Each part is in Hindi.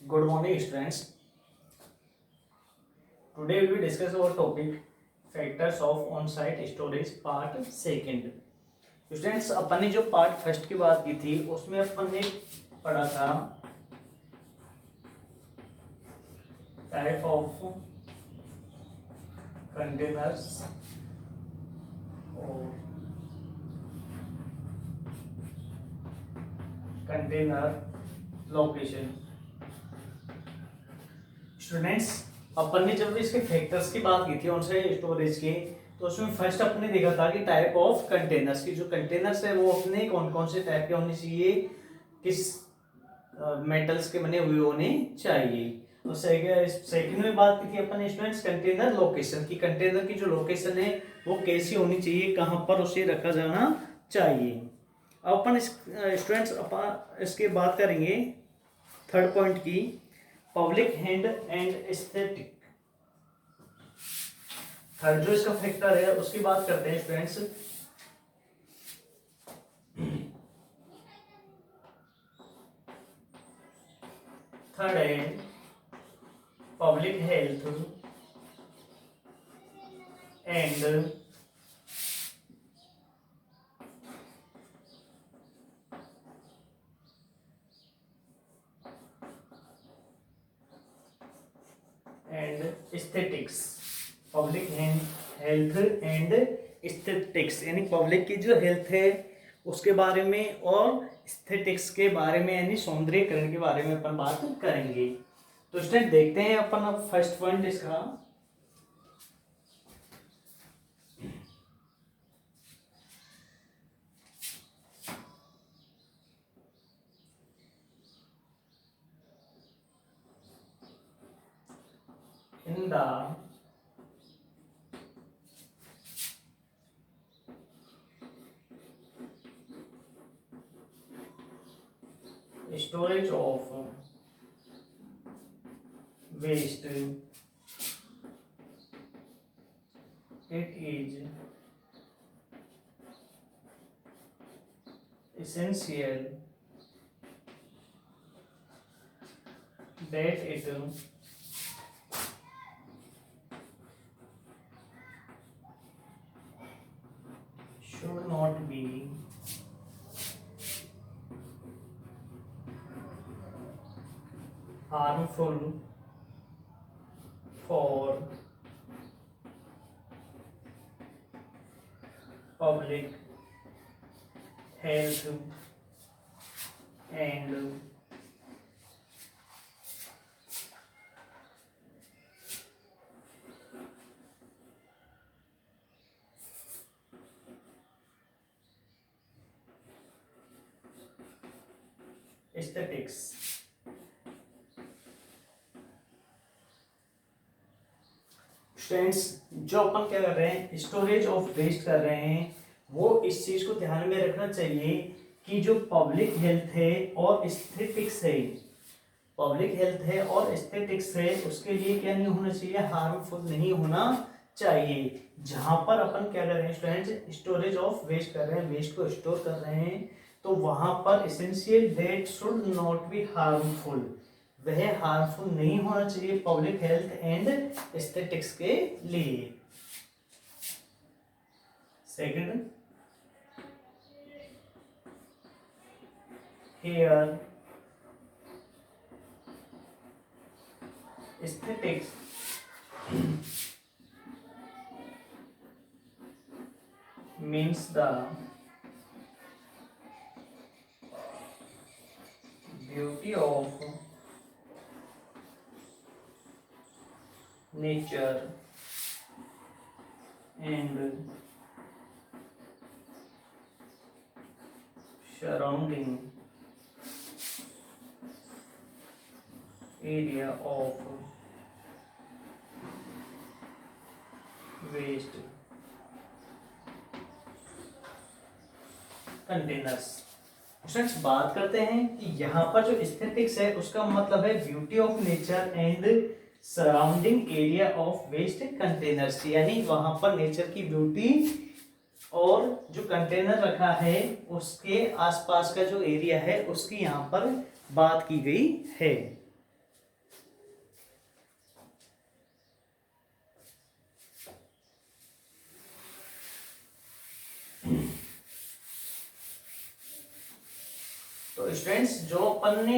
Good morning, students. Today we will discuss our topic factors of on-site storage part second. Students, अपन ने जो पार्ट फर्स्ट की बात की थी उसमें अपन ने पढ़ा था टाइप ऑफ कंटेनर्स और कंटेनर लोकेशन। स्टूडेंट्स, अपन ने जब इसके फैक्टर्स की बात की थी ऑन-साइट स्टोरेज की, तो उसमें फर्स्ट अपने देखा था कि टाइप ऑफ कंटेनर्स की जो कंटेनर्स है वो अपने कौन कौन से टाइप के होने चाहिए, किस मेटल्स के बने हुए होने चाहिए। और सेकंड में बात की थी अपन स्टूडेंट्स कंटेनर लोकेशन की, कंटेनर की जो लोकेशन है वो कैसी होनी चाहिए, कहाँ पर उसे रखा जाना चाहिए। अब अपन स्टूडेंट्स अपन इसके बात करेंगे थर्ड पॉइंट की, public hand and aesthetic. Third जो इसका फैक्टर है उसकी बात करते हैं स्टूडेंट्स। थर्ड है public health and aesthetics. Public health and aesthetics यानी पब्लिक की जो हेल्थ है उसके बारे में और एस्थेटिक्स के बारे में यानी सौंदर्यीकरण के बारे में अपन बात करेंगे। तो स्टूडेंट देखते हैं अपन अब फर्स्ट पॉइंट इसका। In the storage of waste, it is essential that it should not be harmful for public health and aesthetics। Students, जो अपन क्या कर रहे हैं स्टोरेज ऑफ वेस्ट कर रहे हैं, वो इस चीज को ध्यान में रखना चाहिए कि जो पब्लिक हेल्थ है और एस्थेटिक्स है, पब्लिक हेल्थ है और एस्थेटिक्स है उसके लिए क्या नहीं होना चाहिए, हार्मफुल नहीं होना चाहिए। जहां पर अपन क्या कर रहे हैं स्टूडेंट्स स्टोरेज ऑफ वेस्ट कर रहे हैं, वेस्ट को स्टोर कर रहे हैं, तो वहां पर essential that should not be harmful, वह हार्मफुल नहीं होना चाहिए पब्लिक हेल्थ एंड एस्थेटिक्स के लिए। Second, here aesthetics means the beauty of nature and surrounding area of waste containers. Students, बात करते हैं कि यहाँ पर जो एस्थेटिक्स है उसका मतलब है beauty of nature and surrounding area of waste containers, यानी वहां पर नेचर की ब्यूटी और जो कंटेनर रखा है उसके आसपास का जो एरिया है उसकी यहाँ पर बात की गई है। तो स्टूडेंट्स जो अपन ने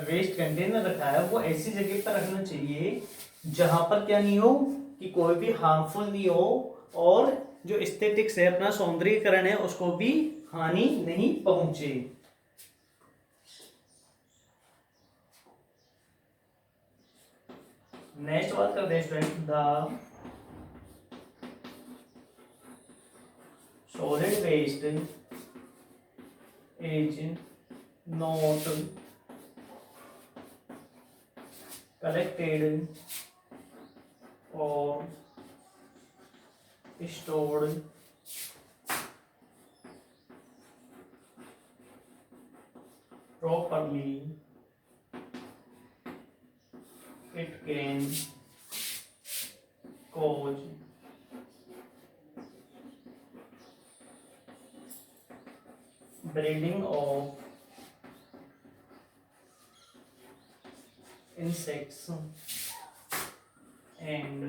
वेस्ट कंटेनर रखा है वो ऐसी जगह पर रखना चाहिए जहां पर क्या नहीं हो कि कोई भी हार्मफुल नहीं हो और जो एस्थेटिक्स है अपना सौंदर्यीकरण है उसको भी हानि नहीं पहुंचे। नेक्स्ट बात करते हैं student, the solid waste is not collected or stored properly, it can cause breeding of insects and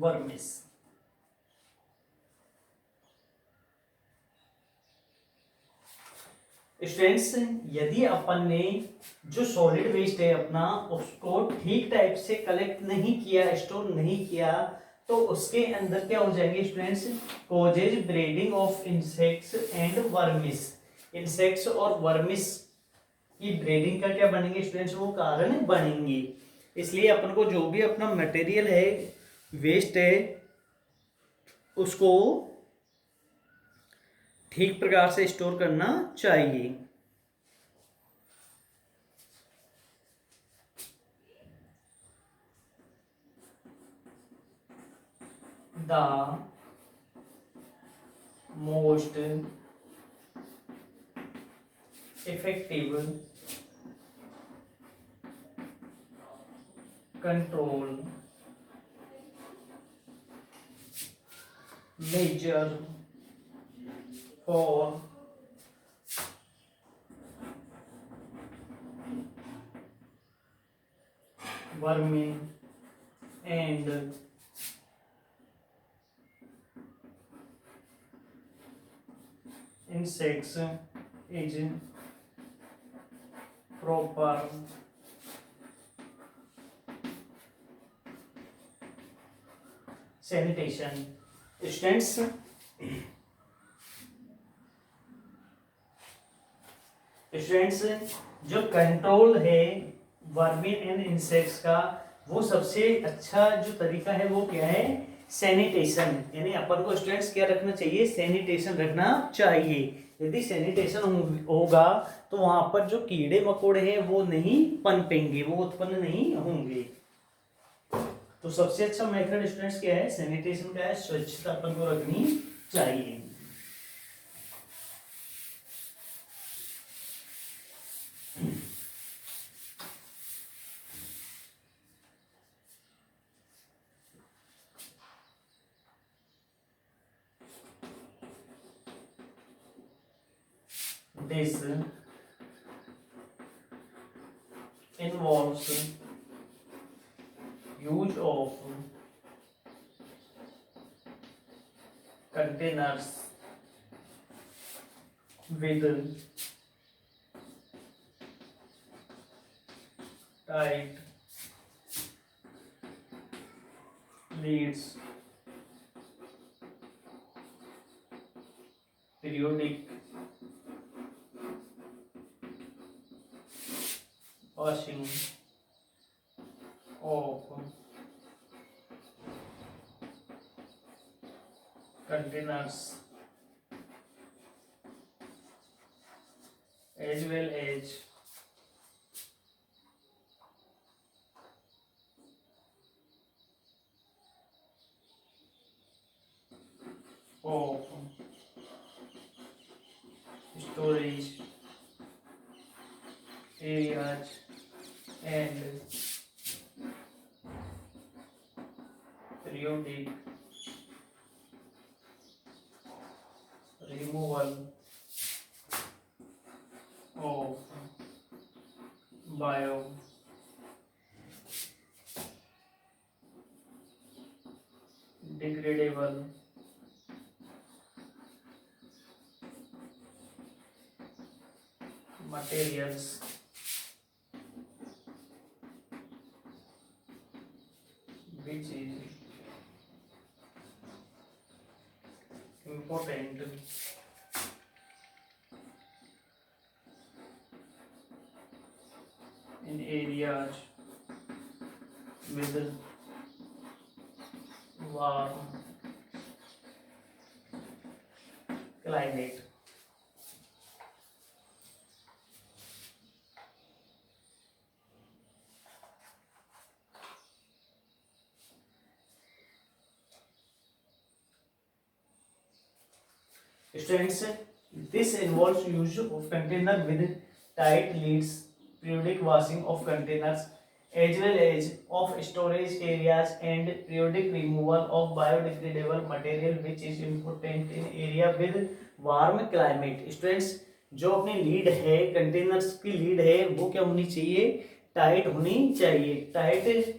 vermis. Students यदि अपन ने जो सॉलिड वेस्ट है अपना उसको ठीक टाइप से कलेक्ट नहीं किया, स्टोर नहीं किया, तो उसके अंदर क्या हो जाएंगे students, causes breeding of insects and vermis. Insects और वर्मिस की ब्रीडिंग का क्या बनेंगे स्टूडेंट्स, वो कारण बनेंगे। इसलिए अपन को जो भी अपना मटेरियल है, वेस्ट है, उसको ठीक प्रकार से स्टोर करना चाहिए। The most effective control measure for vermin and insects is proper sanitation। Students जो कंट्रोल है वर्मिन एंड इंसेक्ट्स का, वो सबसे अच्छा जो तरीका है वो क्या है, सैनिटेशन। यानी अपन को स्टूडेंट्स क्या रखना चाहिए, सैनिटेशन रखना चाहिए। यदि सैनिटेशन होगा तो वहां पर जो कीड़े मकोड़े हैं वो नहीं पनपेंगे, वो उत्पन्न नहीं होंगे। तो सबसे अच्छा मेथड स्टूडेंट्स क्या है, सैनिटेशन का है, स्वच्छता अपन को रखनी चाहिए। This involves use of containers with tight lids, periodic washing of containers as well as of storage areas and periodic removal of biodegradable materials which is important in areas with warm climate. Students, this involves use of container with tight lids, periodic washing of containers, as well as of storage areas and periodic removal of biodegradable material which is important in area with warm climate. Students, जो अपनी लीड है, कंटेनर्स की लीड है, वो क्या होनी चाहिए? टाइट होनी चाहिए। टाइट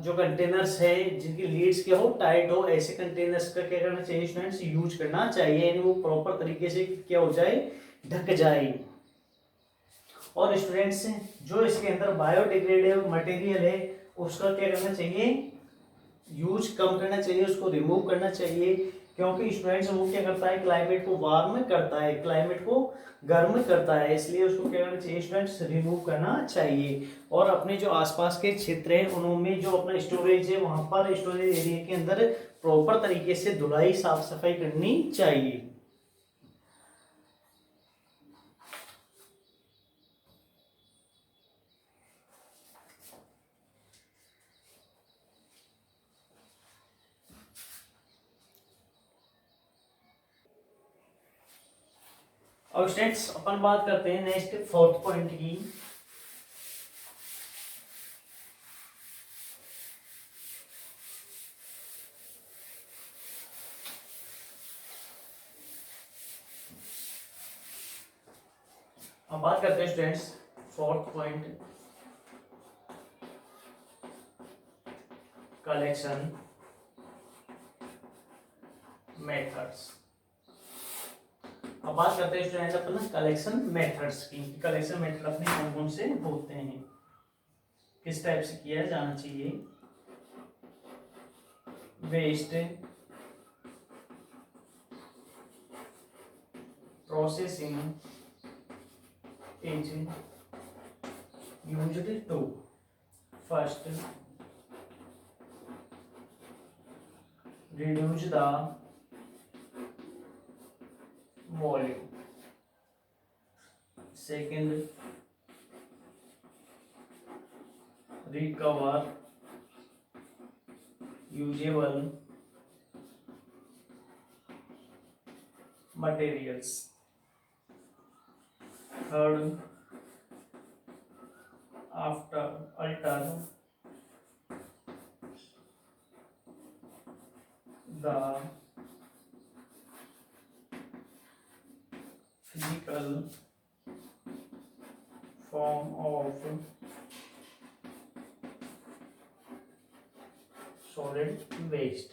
जो कंटेनर्स है जिनकी लीड्स क्या हो, टाइट हो, ऐसे कंटेनर्स का क्या करना चाहिए स्टूडेंट्स? यूज करना चाहिए, यानी वो प्रॉपर तरीके से क्या हो जाए, ढक जाए। और स्टूडेंट्स, जो इसके अंदर बायोडिग्रेडेबल मटेरियल है उसका क्या करना चाहिए? यूज कम करना चाहिए, उसको रिमूव करना चाहिए, क्योंकि स्टूडेंट्स वो क्या करता है? क्लाइमेट को वार्म करता है, क्लाइमेट को गर्म करता है, इसलिए उसको क्या करना चाहिए स्टूडेंट्स? रिमूव करना चाहिए। और अपने जो आसपास के क्षेत्र हैं उनमें जो अपना स्टोरेज है वहां पर स्टोरेज एरिया के अंदर प्रॉपर तरीके से धुलाई साफ सफाई करनी चाहिए। अब स्टूडेंट्स अपन बात करते हैं नेक्स्ट फोर्थ पॉइंट की। अब बात करते हैं students fourth point, collection methods. अब बात करते हैं स्टूडेंट अपन कलेक्शन मेथड्स की। कलेक्शन मेथड अपने कौन कौन से होते हैं, किस टाइप से किया जाना चाहिए? Waste processing is used to first reduce the volume, second recover usable materials, third after alter the physical form of solid waste।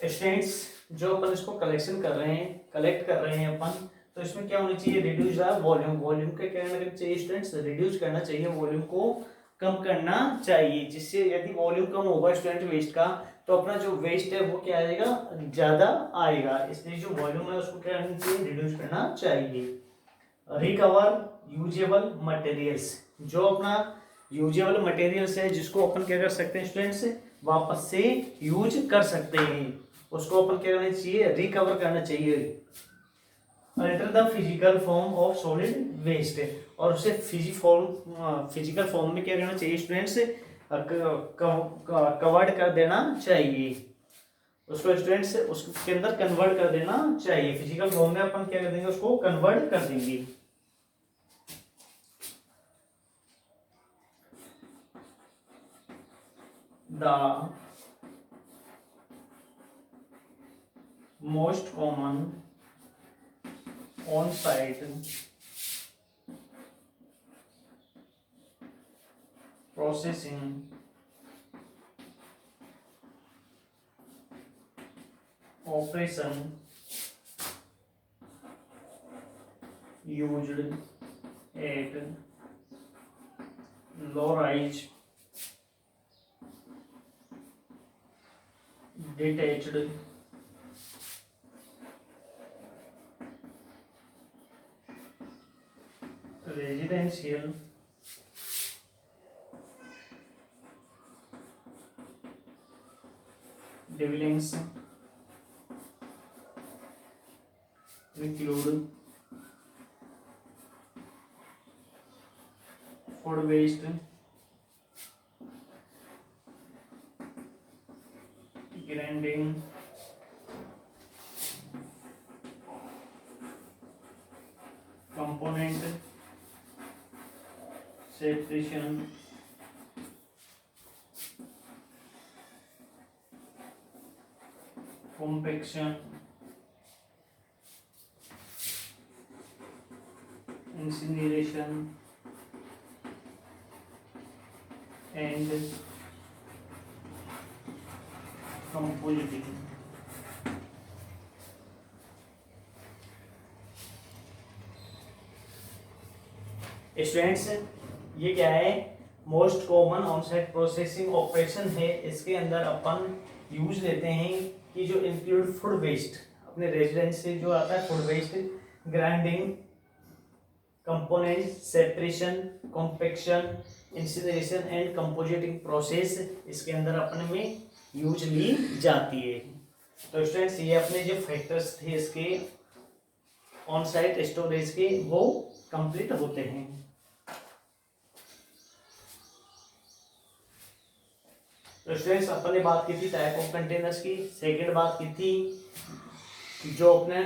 Students, जो अपन इसको कलेक्शन कर रहे हैं, कलेक्ट कर रहे हैं अपन, तो इसमें क्या होना चाहिए? Reduce the volume. वॉल्यूम का क्या करना चाहिए स्टूडेंट्स? रिड्यूस करना चाहिए, वॉल्यूम को कम करना चाहिए, जिससे यदि वॉल्यूम कम होगा स्टूडेंट वेस्ट का, तो अपना जो वेस्ट है वो क्या आएगा? ज्यादा आएगा। इसलिए जो वॉल्यूम है उसको क्या करना चाहिए? रिड्यूस करना चाहिए। रिकवर यूजेबल मटेरियल्स, जो अपना यूजेबल मटेरियल्स है जिसको अपन क्या कर सकते हैं स्टूडेंट्स? वापस से यूज कर सकते हैं, उसको अपन क्या करना चाहिए? रिकवर करना चाहिए। Alter the physical form of solid waste, और उसे फिजिकल फॉर्म में क्या करना चाहिए स्टूडेंट्स? कवर्ड कर देना चाहिए, उसको स्टूडेंट्स उसके अंदर कन्वर्ट कर देना चाहिए। फिजिकल फॉर्म में अपन क्या कर देंगे? उसको कन्वर्ट कर देंगे। The most common on-site processing operation used at low rise detached residential dwellings include food waste, grinding, component separation, compaction, incineration, and compositing. Students, ये क्या है? Most common onsite processing operation है। इसके अंदर अपन यूज लेते हैं कि जो इंक्लूड फूड वेस्ट, अपने रेजिडेंस से जो आता है food waste, grinding, component separation, compaction, incineration and compositing process इसके अंदर अपने में यूज ली जाती है। तो स्टूडेंट्स, ये अपने जो फैक्टर्स थे इसके ऑन साइट स्टोरेज के, वो कंप्लीट होते हैं। तो स्टूडेंट्स, अपन ने बात की थी टाइप ऑफ कंटेनर्स की। सेकंड बात की थी जो अपने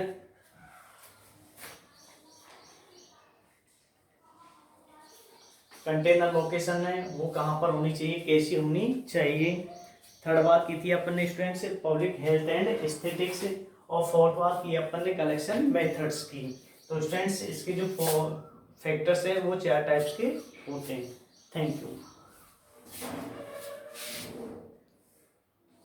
कंटेनर लोकेशन है वो कहाँ पर होनी चाहिए, कैसी होनी चाहिए। थर्ड बात की थी अपन ने students public health and aesthetics, और फोर्थ बात की अपन ने कलेक्शन मेथड्स की। तो स्टूडेंट्स, इसके जो फैक्टर्स हैं वो 4 टाइप्स के होते हैं। Thank you.